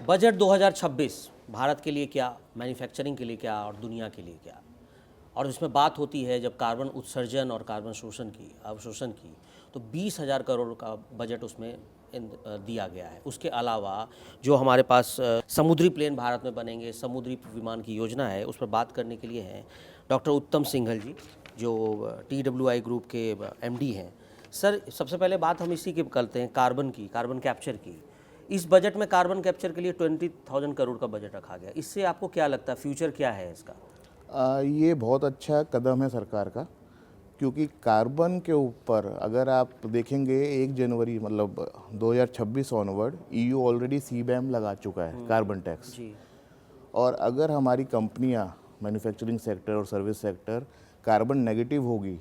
Budget 2026 Bharat के लिए क्या, मैन्युफैक्चरिंग के लिए क्या और दुनिया के लिए क्या। और इसमें बात होती है जब कार्बन उत्सर्जन और कार्बन शोषण की अवशोषण की, तो 20,000 करोड़ का बजट उसमें दिया गया है। उसके अलावा जो हमारे पास समुद्री प्लेन भारत में बनेंगे, समुद्री विमान की योजना है, उस पर बात करने के लिए हैं डॉक्टर उत्तम सिंघल जी, जो TWI ग्रुप के MD हैं। सर, सबसे पहले बात हम इसी की करते हैं, कार्बन की, कार्बन कैप्चर की। इस बजट में कार्बन कैप्चर के लिए 20,000 करोड़ का बजट रखा गया। इससे आपको क्या लगता है, फ्यूचर क्या है इसका? ये बहुत अच्छा कदम है सरकार का, क्योंकि कार्बन के ऊपर अगर आप देखेंगे 1 जनवरी मतलब 2026 ऑनवर्ड EU ऑलरेडी CBAM लगा चुका है, कार्बन टैक्स। जी। और अगर हमारी कंपनियां मैन्युफैक्चरिंग सेक्टर और सर्विस सेक्टर कार्बन नेगेटिव होगी,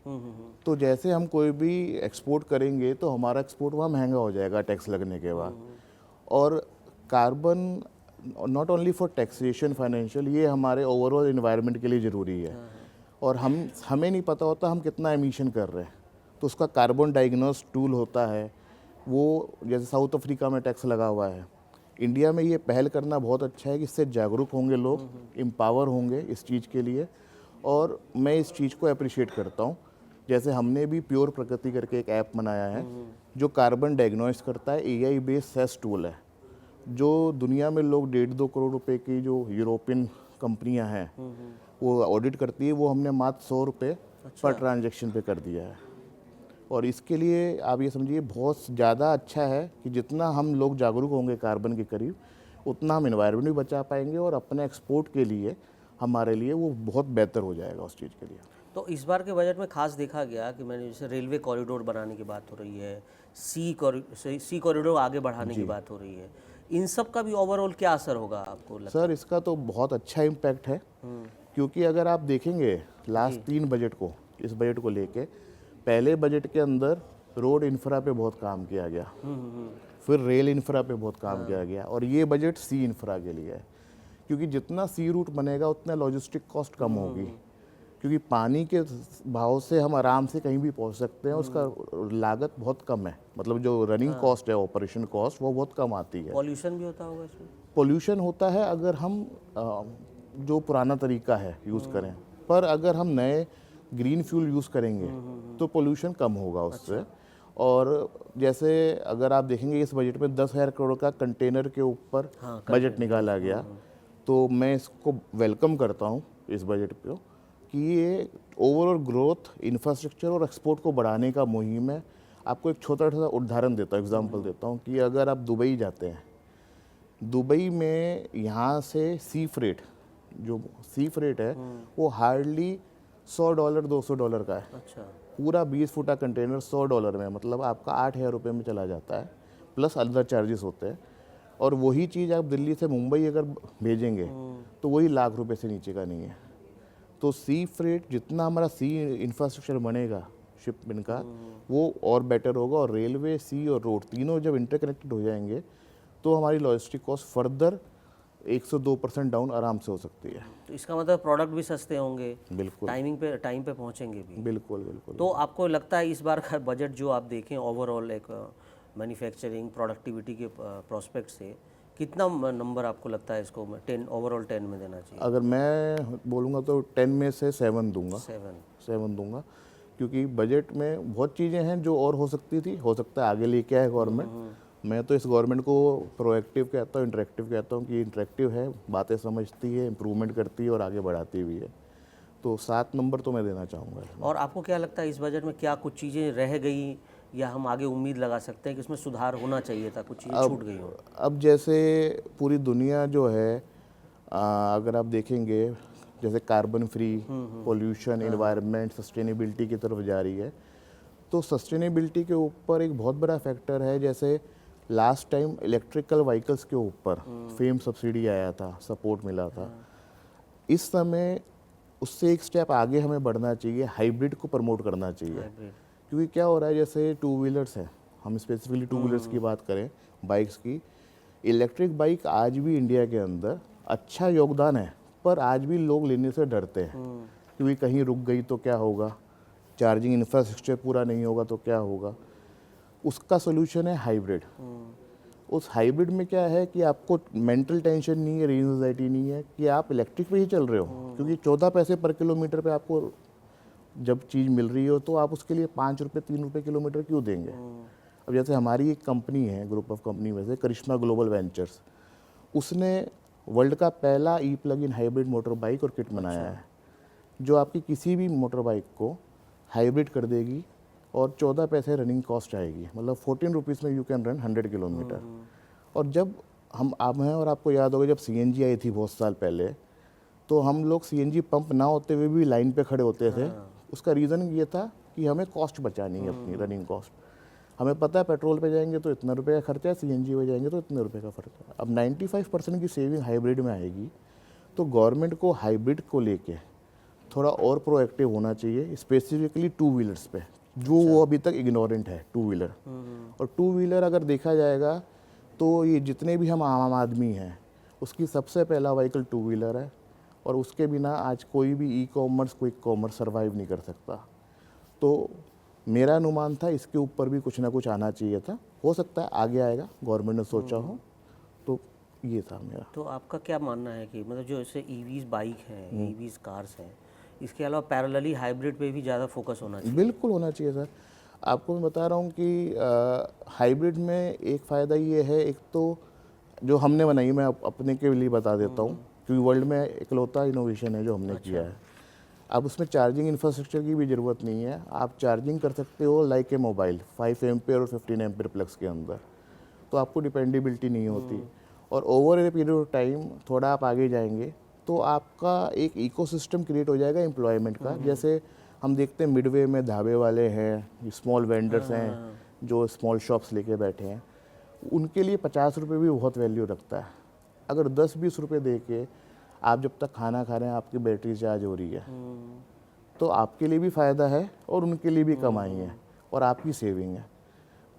तो जैसे हम कोई भी एक्सपोर्ट करेंगे तो हमारा एक्सपोर्ट वहाँ महंगा हो जाएगा टैक्स लगने के बाद। और carbon not only for taxation financial, ये हमारे ओवरऑल एनवायरनमेंट के लिए ज़रूरी है। और हमें नहीं पता होता हम कितना एमिशन कर रहे हैं, तो उसका कार्बन डायग्नोस टूल होता है वो, जैसे साउथ अफ्रीका में टैक्स लगा हुआ है। इंडिया में ये पहल करना बहुत अच्छा है कि इससे जागरूक होंगे लोग, एम्पावर होंगे इस चीज़ के लिए। और मैं इस चीज़ को अप्रिशिएट करता हूँ। जैसे हमने भी प्योर प्रकृति करके एक ऐप बनाया है जो कार्बन डायग्नोस करता है, AI बेस्ड सेस टूल है, जो दुनिया में लोग 1.5-2 करोड़ रुपए की जो यूरोपियन कंपनियां हैं वो ऑडिट करती है, वो हमने मात्र 100 रुपये पर ट्रांजैक्शन पे कर दिया है। और इसके लिए आप ये समझिए बहुत ज़्यादा अच्छा है कि जितना हम लोग जागरूक होंगे कार्बन के करीब, उतना हम एनवायरनमेंट भी बचा पाएंगे और अपने एक्सपोर्ट के लिए हमारे लिए वो बहुत बेहतर हो जाएगा उस चीज़ के लिए। तो इस बार के बजट में खास देखा गया कि मैंने जैसे रेलवे कॉरिडोर बनाने की बात हो रही है, सी कॉरिडोर आगे बढ़ाने की बात हो रही है, इन सब का भी ओवरऑल क्या असर होगा आपको लगता सर, इसका तो बहुत अच्छा इम्पैक्ट है, क्योंकि अगर आप देखेंगे लास्ट 3 बजट को, इस बजट को लेके, पहले बजट के अंदर रोड इंफ्रा पे बहुत काम किया गया, फिर रेल इंफ्रा पे बहुत काम किया गया, और ये बजट सी इंफ्रा के लिए है। क्योंकि जितना सी रूट बनेगा उतना लॉजिस्टिक कॉस्ट कम होगी, क्योंकि पानी के भाव से हम आराम से कहीं भी पहुंच सकते हैं, उसका लागत बहुत कम है, मतलब जो रनिंग कॉस्ट है, ऑपरेशन कॉस्ट, वो बहुत कम आती है। पॉल्यूशन भी होता होगा इसमें? पोल्यूशन होता है अगर हम जो पुराना तरीका है यूज़ करें, पर अगर हम नए ग्रीन फ्यूल यूज़ करेंगे तो पोल्यूशन कम होगा उससे। और जैसे अगर आप देखेंगे इस बजट में 10,000 करोड़ का कंटेनर के ऊपर बजट निकाला गया, तो मैं इसको वेलकम करता हूँ इस बजट को, कि ये ओवरऑल ग्रोथ, इंफ्रास्ट्रक्चर और एक्सपोर्ट को बढ़ाने का मुहिम है। आपको एक छोटा सा उदाहरण देता हूँ, एग्जांपल देता हूँ, कि अगर आप दुबई जाते हैं, दुबई में यहाँ से सी फ्रेट, जो सी फ्रेट है वो हार्डली $100 $200 का है। अच्छा। पूरा 20 फुटा कंटेनर $100 में, मतलब आपका 8,000 रुपये में चला जाता है, प्लस अदर चार्जेस होते हैं। और वही चीज़ आप दिल्ली से मुंबई अगर भेजेंगे तो वही लाख रुपए से नीचे का नहीं है। तो सी फ्रेट, जितना हमारा सी इंफ्रास्ट्रक्चर बनेगा शिपमेंट का, वो और बेटर होगा। और रेलवे, सी और रोड तीनों जब इंटरकनेक्टेड हो जाएंगे तो हमारी लॉजिस्टिक कॉस्ट फर्दर 102% डाउन आराम से हो सकती है। तो इसका मतलब प्रोडक्ट भी सस्ते होंगे, बिल्कुल टाइम पे पहुंचेंगे भी। बिल्कुल बिल्कुल। तो आपको लगता है इस बार का बजट जो आप देखें ओवरऑल एक मैन्युफैक्चरिंग प्रोडक्टिविटी के प्रोस्पेक्ट से, कितना नंबर आपको लगता है इसको 10 ओवरऑल 10 में देना चाहिए? अगर मैं बोलूँगा तो 10 में से 7 दूंगा। 7 दूंगा, क्योंकि बजट में बहुत चीज़ें हैं जो और हो सकती थी, हो सकता है आगे लेके आए गवर्नमेंट। मैं तो इस गवर्नमेंट को प्रोएक्टिव कहता हूँ, इंटरेक्टिव कहता हूँ, कि इंटरेक्टिव है, बातें समझती है, इम्प्रूवमेंट करती है और आगे बढ़ाती भी है। तो 7 नंबर तो मैं देना चाहूँगा। और आपको क्या लगता है इस बजट में क्या कुछ चीज़ें रह गई, या हम आगे उम्मीद लगा सकते हैं कि इसमें सुधार होना चाहिए था, कुछ चीज़ें छूट गई हो? अब जैसे पूरी दुनिया जो है, अगर आप देखेंगे, जैसे carbon free, pollution, environment, sustainability की तरफ जा रही है, तो सस्टेनेबिलिटी के ऊपर एक बहुत बड़ा फैक्टर है। जैसे लास्ट टाइम इलेक्ट्रिकल व्हीकल्स के ऊपर फेम सब्सिडी आया था, सपोर्ट मिला था। इस समय उससे एक स्टेप आगे हमें बढ़ना चाहिए, हाइब्रिड को प्रमोट करना चाहिए। क्योंकि क्या हो रहा है, जैसे 2 व्हीलर्स हैं, हम स्पेसिफिकली 2 व्हीलर्स की बात करें, बाइक्स की, इलेक्ट्रिक बाइक आज भी इंडिया के अंदर अच्छा योगदान है, पर आज भी लोग लेने से डरते हैं, क्योंकि कहीं रुक गई तो क्या होगा, चार्जिंग इंफ्रास्ट्रक्चर पूरा नहीं होगा तो क्या होगा। उसका सोल्यूशन है हाइब्रिड। उस हाइब्रिड में क्या है कि आपको मेंटल टेंशन नहीं है, रेंज एंजाइटी नहीं है कि आप इलेक्ट्रिक पे ही चल रहे हो, क्योंकि 14 पैसे पर किलोमीटर पे आपको जब चीज़ मिल रही हो तो आप उसके लिए 5 रुपये 3 रुपये किलोमीटर क्यों देंगे। अब जैसे हमारी एक कंपनी है, ग्रुप ऑफ कंपनी में से करिश्मा ग्लोबल वेंचर्स, उसने वर्ल्ड का पहला e plug in hybrid motor bike और किट बनाया है, जो आपकी किसी भी मोटर बाइक को हाइब्रिड कर देगी और 14 पैसे रनिंग कॉस्ट आएगी, मतलब 14 रुपीज़ में यू कैन रन 100 किलोमीटर। और जब हम आप हैं, और आपको याद होगा जब सीएनजी आई थी बहुत साल पहले, तो हम लोग सीएनजी पंप ना होते हुए भी लाइन पे खड़े होते थे। उसका रीज़न ये था कि हमें कॉस्ट बचानी है, अपनी रनिंग कॉस्ट। हमें पता है पेट्रोल पे जाएंगे तो इतना रुपये का खर्चा है, सीएनजी पे जाएंगे तो इतने रुपये का खर्चा है। अब 95% की सेविंग हाइब्रिड में आएगी, तो गवर्नमेंट को हाइब्रिड को लेके थोड़ा और प्रोएक्टिव होना चाहिए, स्पेसिफिकली टू व्हीलर्स पे, जो वो अभी तक इग्नोरेंट है टू व्हीलर। और टू व्हीलर अगर देखा जाएगा तो ये जितने भी हम आम आदमी हैं, उसकी सबसे पहला व्हीकल टू व्हीलर है, और उसके बिना आज कोई भी e commerce, quick commerce survive नहीं कर सकता। तो मेरा अनुमान था इसके ऊपर भी कुछ ना कुछ आना चाहिए था, हो सकता है आगे आएगा, गवर्नमेंट ने सोचा हो, तो ये था मेरा। तो आपका क्या मानना है कि मतलब जो ऐसे ईवीज बाइक हैं, ईवीज कार्स हैं, इसके अलावा पैरेलली हाइब्रिड पे भी ज़्यादा फोकस होना चाहिए? बिल्कुल होना चाहिए सर। आपको मैं बता रहा हूँ कि हाइब्रिड में एक फ़ायदा ये है, एक तो जो हमने बनाई, मैं अपने के लिए बता देता हूँ, क्योंकि वर्ल्ड में इकलौता इनोवेशन है जो हमने किया है। अब उसमें चार्जिंग इंफ्रास्ट्रक्चर की भी ज़रूरत नहीं है, आप चार्जिंग कर सकते हो लाइक ए मोबाइल 5 एम्पेयर और 15 एम्पेयर प्लग्स के अंदर, तो आपको डिपेंडेबिलिटी नहीं होती। और over a period of time थोड़ा आप आगे जाएंगे तो आपका एक इकोसिस्टम क्रिएट हो जाएगा एम्प्लॉयमेंट का। जैसे हम देखते हैं मिडवे में ढाबे वाले हैं, स्मॉल वेंडर्स हैं जो स्मॉल शॉप्स लेके बैठे हैं, उनके लिए 50 रुपये भी बहुत वैल्यू रखता है। अगर 10-20 रुपये दे के आप जब तक खाना खा रहे हैं, आपकी बैटरी चार्ज हो रही है, तो आपके लिए भी फ़ायदा है और उनके लिए भी कमाई है और आपकी सेविंग है।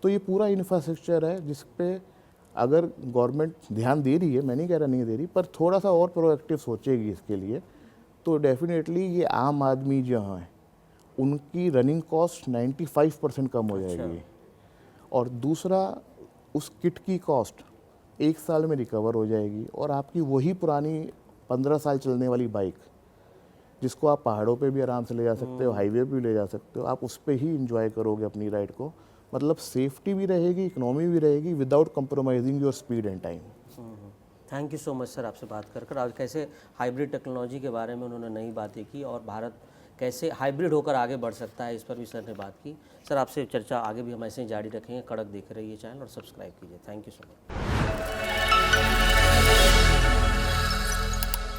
तो ये पूरा इंफ्रास्ट्रक्चर है जिस पे अगर गवर्नमेंट ध्यान दे रही है, मैं नहीं कह रहा नहीं दे रही, पर थोड़ा सा और प्रोएक्टिव सोचेगी इसके लिए, तो डेफिनेटली ये आम आदमी जो हैं उनकी रनिंग कॉस्ट 95% कम हो जाएगी। और दूसरा, उस किट की कॉस्ट 1 साल में रिकवर हो जाएगी, और आपकी वही पुरानी 15 साल चलने वाली बाइक, जिसको आप पहाड़ों पे भी आराम से ले जा सकते हो, हाईवे पे भी ले जा सकते हो, आप उस पर ही इंजॉय करोगे अपनी राइड को। मतलब सेफ्टी भी रहेगी, इकोनॉमी भी रहेगी, without compromising your speed and time. Thank you so much sir, आपसे बात कर आज कैसे हाइब्रिड टेक्नोलॉजी के बारे में उन्होंने नई बातें की और भारत कैसे हाइब्रिड होकर आगे बढ़ सकता है, इस पर भी सर ने बात की। सर आपसे चर्चा आगे भी हम ऐसे ही जारी रखेंगे। कड़क देख रहिए चैनल और सब्सक्राइब कीजिए। Thank you so much.